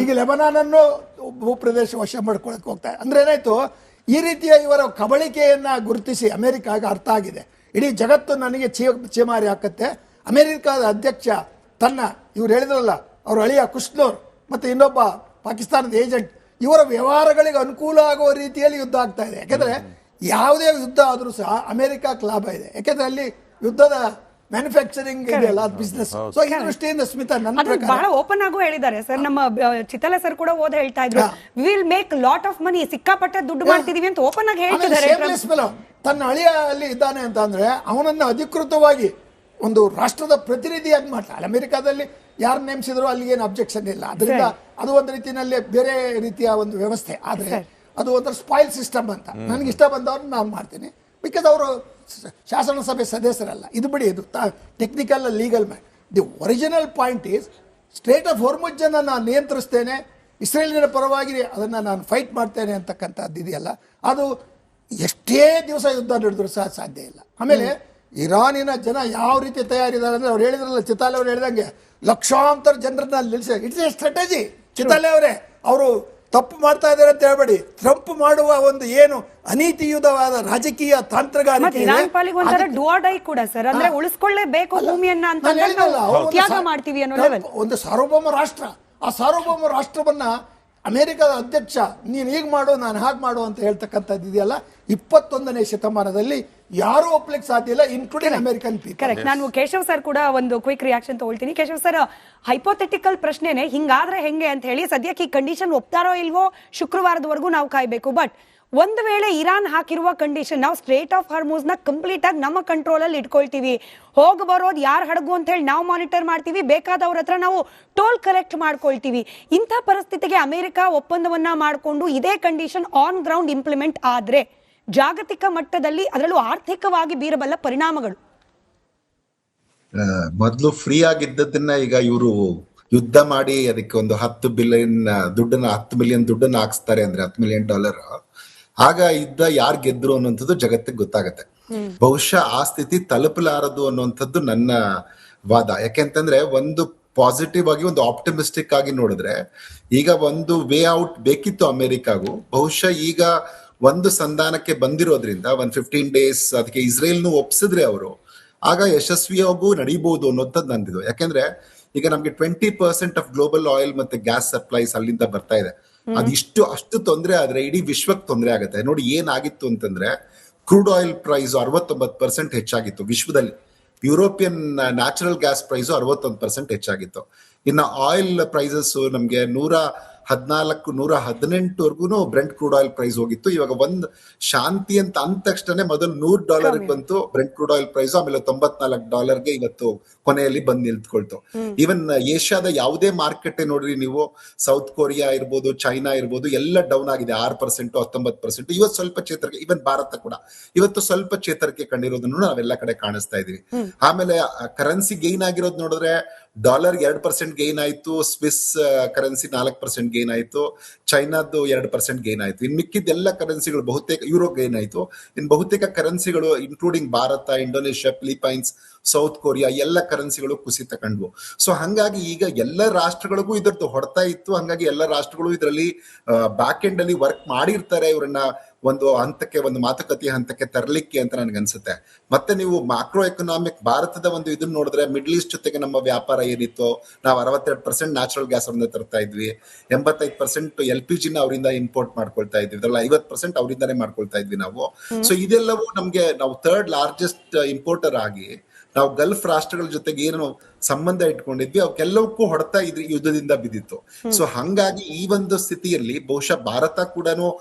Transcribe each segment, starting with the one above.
ಈಗ ಲೆಬನಾನನ್ನು ಭೂಪ್ರದೇಶ ವಶ ಮಾಡ್ಕೊಳಕ್ ಹೋಗ್ತಾ ಅಂದ್ರೆ ಏನಾಯ್ತು, ಈ ರೀತಿಯ ಇವರ ಕಬಳಿಕೆಯನ್ನ ಗುರುತಿಸಿ ಅಮೆರಿಕಾಗ ಅರ್ಥ ಆಗಿದೆ. ಇಡೀ ಜಗತ್ತು ನನಗೆ ಚೀಮಾರಿ ಹಾಕತ್ತೆ. ಅಮೆರಿಕಾದ ಅಧ್ಯಕ್ಷ ತನ್ನ ಇವ್ರು ಹೇಳಿದ್ರಲ್ಲ ಅವ್ರ ಅಳಿಯ ಕುಶ್ನೋರ್ ಮತ್ತು ಇನ್ನೊಬ್ಬ ಪಾಕಿಸ್ತಾನದ ಏಜೆಂಟ್, ಇವರ ವ್ಯವಹಾರಗಳಿಗೆ ಅನುಕೂಲ ಆಗುವ ರೀತಿಯಲ್ಲಿ ಯುದ್ಧ ಆಗ್ತಾ ಇದೆ. ಯಾಕೆಂದ್ರೆ ಯಾವುದೇ ಯುದ್ಧ ಆದರೂ ಸಹ ಅಮೆರಿಕಕ್ಕೆ ಲಾಭ ಇದೆ. ಯಾಕೆಂದ್ರೆ ಅಲ್ಲಿ ಯುದ್ಧದ ಮ್ಯಾನುಫ್ಯಾಕ್ಚರಿಂಗ್ ಇದೆಯಲ್ಲ, ಅದು ಬಿಸ್ನೆಸ್. ಸೊ ಈ ದೃಷ್ಟಿಯಿಂದ ಸ್ಮಿತಾ ನನ್ನ ಪ್ರಕಾರ ಬಹಳ ಓಪನ್ ಆಗು ಹೇಳಿದ್ದಾರೆ ಸರ್. ನಮ್ಮ ಚಿತ್ತಲ ಸರ್ ಕೂಡ ಹೇಳ್ತಾ ಇದ್ರು, will make lot of money, ಸಿಕ್ಕಾಪಟ್ಟೆ ದುಡ್ಡು ಮಾಡ್ತಿದೀವಿ ಅಂತ ಓಪನ್ ಆಗಿ ಹೇಳ್ತಿದ್ದಾರೆ. ತನ್ನ ಅಳಿಯ ಅಲ್ಲಿ ಇದ್ದಾನೆ ಅಂತ ಅಂದ್ರೆ ಅವನನ್ನ ಅಧಿಕೃತವಾಗಿ ಒಂದು ರಾಷ್ಟ್ರದ ಪ್ರತಿನಿಧಿಯಾಗಿ ಮಾಡ್ತಾರೆ. ಅಮೆರಿಕಾದಲ್ಲಿ ಯಾರು ನೇಮಿಸಿದ್ರು ಅಲ್ಲಿಗೆ ಏನು ಅಬ್ಜೆಕ್ಷನ್ ಇಲ್ಲ. ಅದರಿಂದ ಅದು ಒಂದು ರೀತಿಯಲ್ಲಿ ಬೇರೆ ರೀತಿಯ ಒಂದು ವ್ಯವಸ್ಥೆ. ಆದರೆ ಅದು ಒಂಥರ ಸ್ಪಾಯಿಲ್ ಸಿಸ್ಟಮ್ ಅಂತ. ನನಗೆ ಇಷ್ಟ ಬಂದವ್ರನ್ನ ನಾನು ಮಾಡ್ತೀನಿ, ಬಿಕಾಸ್ ಅವರು ಶಾಸನ ಸಭೆ ಸದಸ್ಯರಲ್ಲ. ಇದು ಬಿಡಿ, ಇದು technical legal man. The original point is strait of ಹೊರ್ಮುಜ್ಜನ್ನು ನಾನು ನಿಯಂತ್ರಿಸ್ತೇನೆ, ಇಸ್ರೇಲಿನ ಪರವಾಗಿ ಅದನ್ನು ನಾನು ಫೈಟ್ ಮಾಡ್ತೇನೆ ಅಂತಕ್ಕಂಥದ್ದು ಇದೆಯಲ್ಲ, ಅದು ಎಷ್ಟೇ ದಿವಸ ಯುದ್ಧ ನಡೆದ್ರು ಸಹ ಸಾಧ್ಯ ಇಲ್ಲ. ಆಮೇಲೆ ಇರಾನಿನ ಜನ ಯಾವ ರೀತಿ ತಯಾರಿದ್ದಾರೆ ಅಂದರೆ, ಅವ್ರು ಹೇಳಿದ್ರಲ್ಲ, ಚಿತಾಲೆ ಅವ್ರು ಹೇಳಿದಂಗೆ ಲಕ್ಷಾಂತರ ಜನರನ್ನ ನಿಲ್ಲಿಸಿ, ಇಟ್ಸ್ ಎ ಸ್ಟ್ರಾಟಜಿ. ಚಿತಾಲೆ ಅವರೇ ಅವರು ತಪ್ಪು ಮಾಡ್ತಾ ಇದ್ದಾರೆ ಅಂತ ಹೇಳ್ಬೇಡಿ. ಟ್ರಂಪ್ ಮಾಡುವ ಒಂದು ಏನು ಅನೀತಿಯುತವಾದ ರಾಜಕೀಯ ತಂತ್ರಗಾರಿಕೆ ಕೂಡ ಸರ್, ಅಂದ್ರೆ ಉಳಿಸ್ಕೊಳ್ಳೇಬೇಕು ಭೂಮಿಯನ್ನ ಅಂತ ತ್ಯಾಗ ಮಾಡ್ತೀವಿ ಅನ್ನೋ ಲೆವೆಲ್. ಒಂದು ಸಾರ್ವಭೌಮ ರಾಷ್ಟ್ರ, ಆ ಸಾರ್ವಭೌಮ ರಾಷ್ಟ್ರವನ್ನ ಅಮೆರಿಕದ ಅಧ್ಯಕ್ಷ ನೀನು ಹೀಗೆ ಮಾಡು ನಾನು ಹಾಗೆ ಮಾಡು ಅಂತ ಹೇಳ್ತಕ್ಕಂಥದ್ದು ಇದೆಯಲ್ಲ, 21ನೇ ಶತಮಾನದಲ್ಲಿ ಯಾರು ಒಪ್ಲಿಕ್ಕೆ ಸಾಧ್ಯ ಇಲ್ಲ, ಇನ್ಕ್ಲೂಡಿಂಗ್ ಅಮೆರಿಕನ್ ಪೀಪಲ್. ಕರೆಕ್ಟ್. ನಾನು ಕೇಶವ್ ಸರ್ ಕೂಡ ಒಂದು ಕ್ವಿಕ್ ರಿಯಾಕ್ಷನ್ ತಗೊಳ್ತೀನಿ. ಕೇಶವ್ ಸರ್, ಹೈಪೋಥೆಟಿಕಲ್ ಪ್ರಶ್ನೆನೆ, ಹಿಂಗಾದ್ರೆ ಹೆಂಗೆ ಅಂತ ಹೇಳಿ ಸದ್ಯಕ್ಕೆ ಈ ಕಂಡೀಷನ್ ಒಪ್ತಾರೋ ಇಲ್ವೋ ಶುಕ್ರವಾರದವರೆಗೂ ನಾವು ಕಾಯ್ಬೇಕು. ಬಟ್ ಒಂದು ವೇಳೆ ಇರಾನ್ ಹಾಕಿರುವ ಕಂಡೀಷನ್, ನಾವು ಸ್ಟ್ರೇಟ್ ಆಫ್ ಹಾರ್ಮುಜ್ನ ಕಂಪ್ಲೀಟ್ ಆಗಿ ನಮ್ಮ ಕಂಟ್ರೋಲ್ ಅಲ್ಲಿ ಇಟ್ಕೊಳ್ತೀವಿ, ಹೋಗಿ ಬರೋದು ಯಾರು ಹಡಗು ಅಂತ ಹೇಳಿ ನಾವು ಮಾನಿಟರ್ ಮಾಡ್ತೀವಿ, ಬೇಕಾದವ್ರ ಹತ್ರ ನಾವು ಟೋಲ್ ಕಲೆಕ್ಟ್ ಮಾಡ್ಕೊಳ್ತೀವಿ. ಇಂಥ ಪರಿಸ್ಥಿತಿಗೆ ಅಮೆರಿಕ ಒಪ್ಪಂದವನ್ನ ಮಾಡಿಕೊಂಡು ಇದೇ ಕಂಡೀಷನ್ ಆನ್ ಗ್ರೌಂಡ್ ಇಂಪ್ಲಿಮೆಂಟ್ ಆದ್ರೆ ಜಾಗತಿಕ ಮಟ್ಟದಲ್ಲಿ ಅದರಲ್ಲೂ ಆರ್ಥಿಕವಾಗಿ ಬೀರಬಲ್ಲ ಪರಿಣಾಮಗಳು. ಮೊದಲು ಫ್ರೀ ಆಗಿದ್ದದನ್ನ ಈಗ ಇವರು ಯುದ್ಧ ಮಾಡಿ ಅದಕ್ಕೆ ಒಂದು 10 ಬಿಲಿಯನ್ ದುಡ್ಡನ್ನ, 10 ಮಿಲಿಯನ್ ದುಡ್ಡನ್ನ ಹಾಕ್ಸ್ತಾರೆ ಅಂದ್ರೆ $10 ಮಿಲಿಯನ್, ಆಗ ಯುದ್ಧ ಯಾರು ಗೆದ್ರು ಅನ್ನುವಂಥದ್ದು ಜಗತ್ತಿಗೆ ಗೊತ್ತಾಗತ್ತೆ. ಬಹುಶಃ ಆ ಸ್ಥಿತಿ ತಲುಪಲಾರದು ಅನ್ನುವಂಥದ್ದು ನನ್ನ ವಾದ. ಯಾಕೆಂತಂದ್ರೆ ಒಂದು ಪಾಸಿಟಿವ್ ಆಗಿ, ಒಂದು ಆಪ್ಟಿಮಿಸ್ಟಿಕ್ ಆಗಿ ನೋಡಿದ್ರೆ, ಈಗ ಒಂದು ವೇ ಔಟ್ ಬೇಕಿತ್ತು ಅಮೆರಿಕಾಗೂ. ಬಹುಶಃ ಈಗ ಒಂದು ಸಂಧಾನಕ್ಕೆ ಬಂದಿರೋದ್ರಿಂದ ಒಂದು 15 ಡೇಸ್ ಅದಕ್ಕೆ ಇಸ್ರೇಲ್ನು ಒಪ್ಸಿದ್ರೆ ಅವರು, ಆಗ ಯಶಸ್ವಿಯಾಗೂ ನಡೀಬಹುದು ಅನ್ನೋಂಥದ್ದು ನಂದಿದ್ದು. ಯಾಕೆಂದ್ರೆ ಈಗ ನಮ್ಗೆ 20% ಆಫ್ ಗ್ಲೋಬಲ್ ಆಯಿಲ್ ಮತ್ತೆ ಗ್ಯಾಸ್ ಸಪ್ಲೈಸ್ ಅಲ್ಲಿಂದ ಬರ್ತಾ ಇದೆ. ಅಷ್ಟು ತೊಂದರೆ ಆದ್ರೆ ಇಡೀ ವಿಶ್ವಕ್ಕೆ ತೊಂದರೆ ಆಗುತ್ತೆ. ನೋಡಿ ಏನಾಗಿತ್ತು ಅಂತಂದ್ರೆ, ಕ್ರೂಡ್ ಆಯಿಲ್ ಪ್ರೈಸ್ 69% ಹೆಚ್ಚಾಗಿತ್ತು ವಿಶ್ವದಲ್ಲಿ. ಯುರೋಪಿಯನ್ ನ್ಯಾಚುರಲ್ ಗ್ಯಾಸ್ ಪ್ರೈಸು 61% ಹೆಚ್ಚಾಗಿತ್ತು. ಇನ್ನು ಆಯಿಲ್ ಪ್ರೈಸಸ್ ನಮ್ಗೆ 114, 118ವರೆಗೂ ಬ್ರೆಂಟ್ ಕ್ರೂಡ್ ಆಯಿಲ್ ಪ್ರೈಸ್ ಹೋಗಿತ್ತು. ಇವಾಗ ಒಂದು ಶಾಂತಿ ಅಂತ ಅಂದ ತಕ್ಷಣ ಮೊದಲು $100 ಬಂತು ಬ್ರೆಂಟ್ ಕ್ರೂಡ್ ಆಯಿಲ್ ಪ್ರೈಸ್, ಆಮೇಲೆ $94 ಇವತ್ತು ಕೊನೆಯಲ್ಲಿ ಬಂದು ನಿಲ್ತ್ಕೊಳ್ತು. ಈವನ್ ಏಷ್ಯಾದ ಯಾವುದೇ ಮಾರ್ಕೆಟ್ ನೋಡ್ರಿ ನೀವು, ಸೌತ್ ಕೊರಿಯಾ ಇರ್ಬೋದು, ಚೈನಾ ಇರ್ಬೋದು, ಎಲ್ಲ ಡೌನ್ ಆಗಿದೆ 6%, 19%. ಇವತ್ತು ಸ್ವಲ್ಪ ಚೇತರಿಕೆ, ಈವನ್ ಭಾರತ ಕೂಡ ಇವತ್ತು ಸ್ವಲ್ಪ ಚೇತರಿಕೆ ಕಂಡಿರೋದನ್ನು ನಾವೆಲ್ಲ ಕಡೆ ಕಾಣಿಸ್ತಾ ಇದೀವಿ. ಆಮೇಲೆ ಕರೆನ್ಸಿ ಗೈನ್ ಆಗಿರೋದು ನೋಡಿದ್ರೆ, ಡಾಲರ್ 2% ಗೈನ್ ಆಯ್ತು, ಸ್ವಿಸ್ ಕರೆನ್ಸಿ 4% ಗೈನ್ ಆಯ್ತು, ಚೈನಾದ್ದು 2% ಗೈನ್ ಆಯ್ತು. ಇನ್ ಮಿಕ್ಕಿದ್ದೆಲ್ಲ ಕರೆನ್ಸಿಗಳು ಬಹುತೇಕ, ಯೂರೋ ಗೈನ್ ಆಯ್ತು. ಇನ್ ಬಹುತೇಕ ಕರೆನ್ಸಿಗಳು including Bharat, Indonesia, Philippines, south Korea ಎಲ್ಲ ಕರೆನ್ಸಿಗಳು ಕುಸಿತ ಕಂಡ್ವು. ಸೊ ಹಂಗಾಗಿ ಈಗ ಎಲ್ಲ ರಾಷ್ಟ್ರಗಳಿಗೂ ಇದರದ್ದು ಹೊಡ್ತಾ ಇತ್ತು. ಹಂಗಾಗಿ ಎಲ್ಲ ರಾಷ್ಟ್ರಗಳು ಇದರಲ್ಲಿ ಬ್ಯಾಕ್ ಎಂಡ್ ಅಲ್ಲಿ ವರ್ಕ್ ಮಾಡಿರ್ತಾರೆ, ಇವರನ್ನ ಒಂದು ಹಂತಕ್ಕೆ, ಒಂದು ಮಾತುಕತೆಯ ಹಂತಕ್ಕೆ ತರಲಿಕ್ಕೆ ಅಂತ ನನ್ಗನ್ಸುತ್ತೆ. ಮತ್ತೆ ನೀವು ಮ್ಯಾಕ್ರೋ ಎಕನಾಮಿಕ್ ಭಾರತದ ಒಂದು ಇದನ್ನ ನೋಡಿದ್ರೆ, ಮಿಡ್ಲ್ ಈಸ್ಟ್ ಜೊತೆಗೆ ನಮ್ಮ ವ್ಯಾಪಾರ ಏನಿತ್ತು, ನಾವು 62% ನ್ಯಾಚುರಲ್ ಗ್ಯಾಸ್ ಅವರಿಂದ ತರ್ತಾ ಇದ್ವಿ, 85% LPG ನ ಅವರಿಂದ ಇಂಪೋರ್ಟ್ ಮಾಡ್ಕೊಳ್ತಾ ಇದ್ವಿ, ಇದೆಲ್ಲ 50% ಅವರಿಂದಾನೇ ಮಾಡ್ಕೊಳ್ತಾ ಇದ್ವಿ ನಾವು. ಸೊ ಇದೆಲ್ಲವೂ ನಮ್ಗೆ, ನಾವು 3rd ಲಾರ್ಜೆಸ್ಟ್ ಇಂಪೋರ್ಟರ್ ಆಗಿ ನಾವು ಗಲ್ಫ್ ರಾಷ್ಟ್ರಗಳ ಜೊತೆಗೆ ಏನು ಸಂಬಂಧ ಇಟ್ಕೊಂಡಿದ್ವಿ ಅವಕ್ಕೆಲ್ಲವಕ್ಕೂ ಹೊಡ್ತಾ ಯುದ್ಧದಿಂದ ಬಿದ್ದಿತ್ತು. ಸೊ ಹಂಗಾಗಿ ಈ ಒಂದು ಸ್ಥಿತಿಯಲ್ಲಿ ಬಹುಶಃ ಭಾರತ ಕೂಡ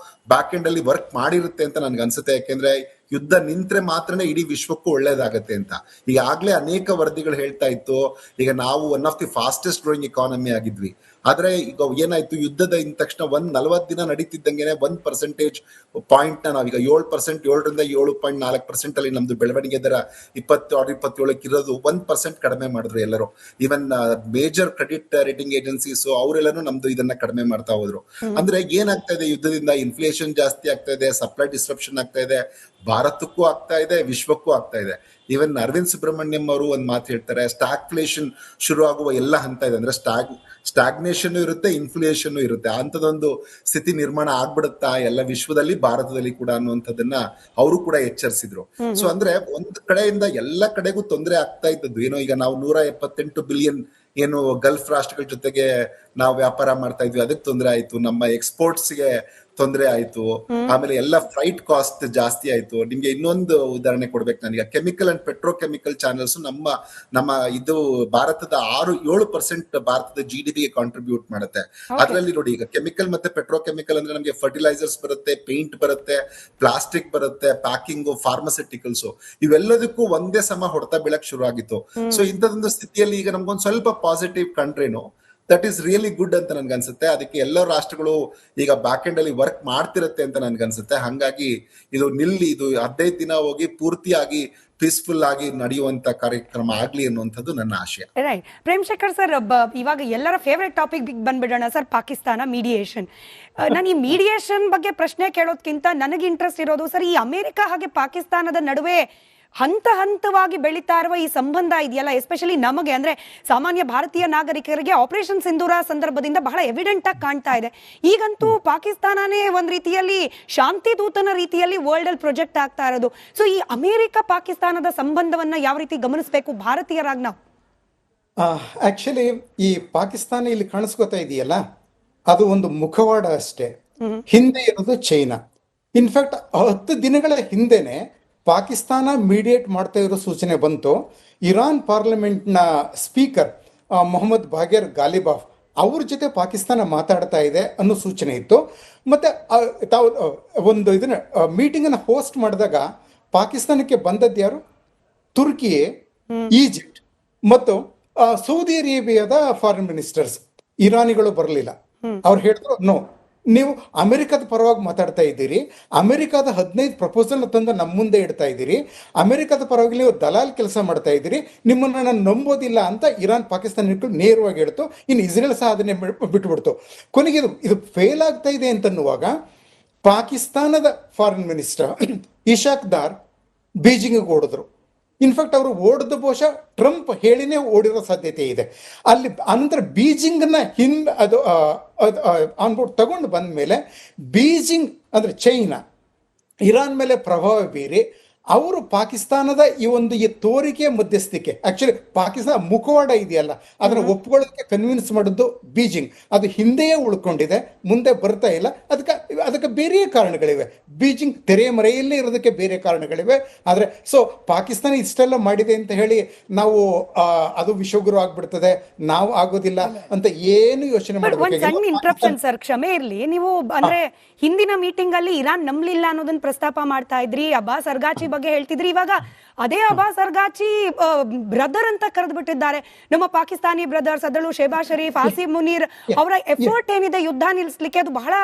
ಬ್ಯಾಕ್ ಎಂಡ್ ಅಲ್ಲಿ ವರ್ಕ್ ಮಾಡಿರುತ್ತೆ ಅಂತ ನನ್ಗೆ ಅನ್ಸುತ್ತೆ. ಯಾಕೆಂದ್ರೆ ಯುದ್ಧ ನಿಂತ್ರೆ ಮಾತ್ರನೇ ಇಡೀ ವಿಶ್ವಕ್ಕೂ ಒಳ್ಳೇದಾಗತ್ತೆ ಅಂತ. ಈಗಾಗ್ಲೇ ಅನೇಕ ವರದಿಗಳು ಹೇಳ್ತಾ ಇತ್ತು, ಈಗ ನಾವು one of the fastest growing economy ಆಗಿದ್ವಿ. ಆದ್ರೆ ಈಗ ಏನಾಯ್ತು, ಯುದ್ಧದ ಇದ್ದ ತಕ್ಷಣ 40 ದಿನ ನಡೀತಿದ್ದಂಗೆನೆ 1% ಪಾಯಿಂಟ್ ನ ನಾವೀಗ 7%, 7ರಿಂದ 7.4% ಅಲ್ಲಿ ನಮ್ದು ಬೆಳವಣಿಗೆ ದರ 26-27 ಇರೋದು 1% ಕಡಿಮೆ ಮಾಡಿದ್ರು ಎಲ್ಲರೂ. Even major credit rating agencies ಅವರೆಲ್ಲರೂ ನಮ್ದು ಇದನ್ನ ಕಡಿಮೆ ಮಾಡ್ತಾ ಹೋದ್ರು. ಅಂದ್ರೆ ಏನಾಗ್ತಾ ಇದೆ, ಯುದ್ಧದಿಂದ ಇನ್ಫ್ಲೇಷನ್ ಜಾಸ್ತಿ ಆಗ್ತಾ ಇದೆ, ಸಪ್ಲೈ ಡಿಸ್ಟ್ರಪ್ಷನ್ ಆಗ್ತಾ ಇದೆ, ಭಾರತಕ್ಕೂ ಆಗ್ತಾ ಇದೆ, ವಿಶ್ವಕ್ಕೂ ಆಗ್ತಾ ಇದೆ. ಈವನ್ ಅರವಿಂದ್ ಸುಬ್ರಹ್ಮಣ್ಯಂ ಅವರು ಒಂದ್ ಮಾತು ಹೇಳ್ತಾರೆ, ಸ್ಟಾಗ್ಫ್ಲೇಷನ್ ಶುರು ಆಗುವ ಎಲ್ಲ ಹಂತ ಇದೆ, ಅಂದ್ರೆ ಸ್ಟಾಗ್ನೇಷನ್ ಇರುತ್ತೆ, ಇನ್ಫ್ಲೇಷನ್ ಇರುತ್ತೆ, ಅಂತದೊಂದು ಸ್ಥಿತಿ ನಿರ್ಮಾಣ ಆಗ್ಬಿಡುತ್ತಾ ಎಲ್ಲ ವಿಶ್ವದಲ್ಲಿ, ಭಾರತದಲ್ಲಿ ಕೂಡ ಅನ್ನುವಂಥದ್ದನ್ನ ಅವರು ಕೂಡ ಎಚ್ಚರಿಸಿದ್ರು. ಸೊ ಅಂದ್ರೆ ಒಂದ್ ಕಡೆಯಿಂದ ಎಲ್ಲ ಕಡೆಗೂ ತೊಂದರೆ ಆಗ್ತಾ ಇದ್ದದ್ದು ಏನೋ, ಈಗ ನಾವು 178 ಬಿಲಿಯನ್ ಏನು ಗಲ್ಫ್ ರಾಷ್ಟ್ರಗಳ ಜೊತೆಗೆ ನಾವು ವ್ಯಾಪಾರ ಮಾಡ್ತಾ ಇದ್ವಿ, ಅದಕ್ಕೆ ತೊಂದರೆ ಆಯ್ತು, ನಮ್ಮ ಎಕ್ಸ್ಪೋರ್ಟ್ಸ್ಗೆ ತೊಂದರೆ ಆಯ್ತು, ಆಮೇಲೆ ಎಲ್ಲ ಫ್ಲೈಟ್ ಕಾಸ್ಟ್ ಜಾಸ್ತಿ ಆಯ್ತು. ನಿಮ್ಗೆ ಇನ್ನೊಂದು ಉದಾಹರಣೆ ಕೊಡ್ಬೇಕು ನಾನೀಗ, ಕೆಮಿಕಲ್ ಅಂಡ್ ಪೆಟ್ರೋಕೆಮಿಕಲ್ ಚಾನಲ್ಸ್ ನಮ್ಮ ಇದು ಭಾರತದ 6-7% ಭಾರತದ GDP ಗೆ ಕಾಂಟ್ರಿಬ್ಯೂಟ್ ಮಾಡುತ್ತೆ. ಅದರಲ್ಲಿ ನೋಡಿ, ಈಗ ಕೆಮಿಕಲ್ ಮತ್ತೆ ಪೆಟ್ರೋಕೆಮಿಕಲ್ ಅಂದ್ರೆ ನಮಗೆ ಫರ್ಟಿಲೈಸರ್ಸ್ ಬರುತ್ತೆ, ಪೇಂಟ್ ಬರುತ್ತೆ, ಪ್ಲಾಸ್ಟಿಕ್ ಬರುತ್ತೆ, ಪ್ಯಾಕಿಂಗ್, ಫಾರ್ಮಸ್ಯೂಟಿಕಲ್ಸ್, ಇವೆಲ್ಲದಕ್ಕೂ ಒಂದೇ ಸಮ ಹೊಡೆತ ಬೀಳಕ್ ಶುರು ಆಗಿತ್ತು. ಸೊ ಇಂಥದೊಂದು ಸ್ಥಿತಿಯಲ್ಲಿ ಈಗ ನಮ್ಗೊಂದು ಸ್ವಲ್ಪ ಪಾಸಿಟಿವ್ ಕಂಡ್ರೇನು, ದಟ್ ಈಸ್ ರಿಯಲಿ ಗುಡ್ ಅಂತ ನನ್ಗನ್ಸುತ್ತೆ. ಅದಕ್ಕೆ ಎಲ್ಲ ರಾಷ್ಟ್ರಗಳು ಈಗ ಬ್ಯಾಕ್ ಎಂಡ್ ಅಲ್ಲಿ ವರ್ಕ್ ಮಾಡ್ತಿರತ್ತೆ ಅಂತ ನನ್ಗನ್ಸುತ್ತೆ. ಹಂಗಾಗಿ ಇದು 15 ದಿನ ಹೋಗಿ ಪೂರ್ತಿಯಾಗಿ ಪೀಸ್ಫುಲ್ ಆಗಿ ನಡೆಯುವಂತ ಕಾರ್ಯಕ್ರಮ ಆಗ್ಲಿ ಅನ್ನುವಂಥದ್ದು ನನ್ನ ಆಶಯ. ರೈಟ್. ಪ್ರೇಮ್ ಶೇಖರ್ ಸರ್, ಇವಾಗ ಎಲ್ಲರ ಫೇವ್ರೆಟ್ ಟಾಪಿಕ್ ಬಂದ್ಬಿಡೋಣ ಸರ್, ಪಾಕಿಸ್ತಾನ ಮೀಡಿಯೇಷನ್. ನಾನು ಈ ಮೀಡಿಯೇಷನ್ ಬಗ್ಗೆ ಪ್ರಶ್ನೆ ಕೇಳೋದ್ಕಿಂತ ನನಗೆ ಇಂಟ್ರೆಸ್ಟ್ ಇರೋದು ಸರ್, ಈ ಅಮೆರಿಕ ಹಾಗೆ ಪಾಕಿಸ್ತಾನದ ನಡುವೆ ಹಂತ ಹಂತವಾಗಿ ಬೆಳೀತಾ ಇರುವ ಈ ಸಂಬಂಧ ಇದೆಯಲ್ಲ, ಎಸ್ಪೆಷಲಿ ನಮಗೆ ಅಂದ್ರೆ ಸಾಮಾನ್ಯ ಭಾರತೀಯ ನಾಗರಿಕರಿಗೆ ಆಪರೇಷನ್ ಸಿಂಧೂರ ಸಂದರ್ಭದಿಂದ ಬಹಳ ಎವಿಡೆಂಟ್ ಆಗಿ ಕಾಣ್ತಾ ಇದೆ. ಈಗಂತೂ ಪಾಕಿಸ್ತಾನನೇ ಒಂದ್ ರೀತಿಯಲ್ಲಿ ಶಾಂತಿ ದೂತನ ರೀತಿಯಲ್ಲಿ ವರ್ಲ್ಡ್ ಅಲ್ಲಿ ಪ್ರೊಜೆಕ್ಟ್ ಆಗ್ತಾ ಇರೋದು. ಸೊ ಈ ಅಮೆರಿಕ ಪಾಕಿಸ್ತಾನದ ಸಂಬಂಧವನ್ನ ಯಾವ ರೀತಿ ಗಮನಿಸಬೇಕು ಭಾರತೀಯರಾಗಿ ನಾವು? ಆಕ್ಚುಲಿ ಈ ಪಾಕಿಸ್ತಾನ ಇಲ್ಲಿ ಕಾಣಿಸ್ಕೋತಾ ಇದೆಯಲ್ಲ, ಅದು ಒಂದು ಮುಖವಾಡ ಅಷ್ಟೇ. ಹಿಂದೆ ಇರೋದು ಚೈನಾ. ಇನ್ಫ್ಯಾಕ್ಟ್ 10 ದಿನಗಳ ಹಿಂದೆನೆ ಪಾಕಿಸ್ತಾನ ಮೀಡಿಯೇಟ್ ಮಾಡ್ತಾ ಇರೋ ಸೂಚನೆ ಬಂತು. ಇರಾನ್ ಪಾರ್ಲಿಮೆಂಟ್ನ ಸ್ಪೀಕರ್ ಮೊಹಮ್ಮದ್ ಬಾಗೆರ್ ಗಾಲಿಬಾಫ್ ಅವ್ರ ಜೊತೆ ಪಾಕಿಸ್ತಾನ ಮಾತಾಡ್ತಾ ಇದೆ ಅನ್ನೋ ಸೂಚನೆ ಇತ್ತು. ಮತ್ತೆ ತಾವು ಒಂದು ಇದನ್ನ ಮೀಟಿಂಗನ್ನು ಹೋಸ್ಟ್ ಮಾಡಿದಾಗ ಪಾಕಿಸ್ತಾನಕ್ಕೆ ಬಂದದ್ದು ಯಾರು? ತುರ್ಕಿ, ಈಜಿಪ್ಟ್ ಮತ್ತು ಸೌದಿ ಅರೇಬಿಯಾದ ಫಾರಿನ್ ಮಿನಿಸ್ಟರ್ಸ್. ಇರಾನಿಗಳು ಬರಲಿಲ್ಲ. ಅವ್ರು ಹೇಳಿದ್ರು, ನೋ, ನೀವು ಅಮೆರಿಕದ ಪರವಾಗಿ ಮಾತಾಡ್ತಾ ಇದ್ದೀರಿ, ಅಮೆರಿಕದ 15 ಪ್ರಪೋಸಲ್ ತಂದು ನಮ್ಮ ಮುಂದೆ ಇಡ್ತಾ ಇದ್ದೀರಿ, ಅಮೆರಿಕದ ಪರವಾಗಿ ನೀವು ದಲಾಲ್ ಕೆಲಸ ಮಾಡ್ತಾ ಇದ್ದೀರಿ, ನಿಮ್ಮನ್ನು ನಾನು ನಂಬೋದಿಲ್ಲ ಅಂತ ಇರಾನ್ ಪಾಕಿಸ್ತಾನ ನೇರವಾಗಿ ಹೇಳ್ತು. ಇನ್ನು ಇಸ್ರೇಲ್ ಸಹ ಅದನ್ನೇ ಬಿಟ್ಟುಬಿಡ್ತು. ಕೊನೆಗೆ ಇದು ಫೇಲ್ ಆಗ್ತಾ ಇದೆ ಅಂತನ್ನುವಾಗ ಪಾಕಿಸ್ತಾನದ ಫಾರಿನ್ ಮಿನಿಸ್ಟರ್ ಇಶಾಕ್ ದಾರ್ ಬೀಜಿಂಗಿಗೆ ಓಡಿದ್ರು. ಇನ್ಫ್ಯಾಕ್ಟ್ ಅವರು ಓಡಿದ ಬಹುಶಃ ಟ್ರಂಪ್ ಹೇಳಿನೇ ಓಡಿರೋ ಸಾಧ್ಯತೆ ಇದೆ. ಅಲ್ಲಿ ಅನಂತರ ಬೀಜಿಂಗ್ನ ಅದು ಆನ್ಬೋರ್ಡ್ ತಗೊಂಡು ಬಂದ ಮೇಲೆ ಬೀಜಿಂಗ್ ಅಂದರೆ ಚೈನಾ ಇರಾನ್ ಮೇಲೆ ಪ್ರಭಾವ ಬೀರಿ ಅವರು ಪಾಕಿಸ್ತಾನದ ಈ ತೋರಿಕೆ ಮಧ್ಯಸ್ಥಿಕೆ, ಆಕ್ಚುಲಿ ಪಾಕಿಸ್ತಾನ ಮುಖವಾಡ ಇದೆಯಲ್ಲ ಅದನ್ನು ಒಪ್ಕೊಳ್ಳೋದಕ್ಕೆ ಕನ್ವಿನ್ಸ್ ಮಾಡಿದ್ದು ಬೀಜಿಂಗ್. ಅದು ಹಿಂದೆಯೇ ಉಳ್ಕೊಂಡಿದೆ, ಮುಂದೆ ಬರ್ತಾ ಇಲ್ಲ. ಅದಕ್ಕೆ ಬೇರೆ ಕಾರಣಗಳಿವೆ. ಬೀಜಿಂಗ್ ತೆರೆಯ ಮರೆಯಲ್ಲೇ ಇರೋದಕ್ಕೆ ಬೇರೆ ಕಾರಣಗಳಿವೆ. ಆದರೆ ಸೊ ಪಾಕಿಸ್ತಾನ ಇಷ್ಟೆಲ್ಲ ಮಾಡಿದೆ ಅಂತ ಹೇಳಿ ನಾವು ಅದು ವಿಶ್ವಗುರು ಆಗ್ಬಿಡ್ತದೆ, ನಾವು ಆಗೋದಿಲ್ಲ ಅಂತ ಏನು ಯೋಚನೆ ಮಾಡಬೇಕು. ಇಂಟ್ರಪ್ಷನ್ ಸರ್, ಕ್ಷಮೆ ಇರಲಿ. ನೀವು ಅಂದ್ರೆ ಹಿಂದಿನ ಮೀಟಿಂಗ್ ಅಲ್ಲಿ ಇರಾನ್ ನಂಬಲಿಲ್ಲ ಅನ್ನೋದನ್ನ ಪ್ರಸ್ತಾಪ ಮಾಡ್ತಾ ಇದ್ರಿ, ಅಬ್ಬಾಸ್ ಅರ್ಗಾಚಿ ಬಗ್ಗೆ ಹೇಳ್ತಿದ್ರಿ. ಇವಾಗ ಅದೇ ಅಬ್ಬಾಸ್ ಅರ್ಗಾಚಿ ಬ್ರದರ್ ಅಂತ ಕರೆದು ಬಿಟ್ಟಿದ್ದಾರೆ. ನಮ್ಮ ಪಾಕಿಸ್ತಾನಿ ಬ್ರದರ್ಸ್, ಅದರಲ್ಲೂ ಶೆಹಬಾಜ್ ಶರೀಫ್, ಆಸಿಫ್ ಮುನೀರ್ ಅವರ ಎಫರ್ಟ್ ಏನಿದೆ ಯುದ್ಧ ನಿಲ್ಲಿಸಲಿಕ್ಕೆ, ಅದು ಬಹಳ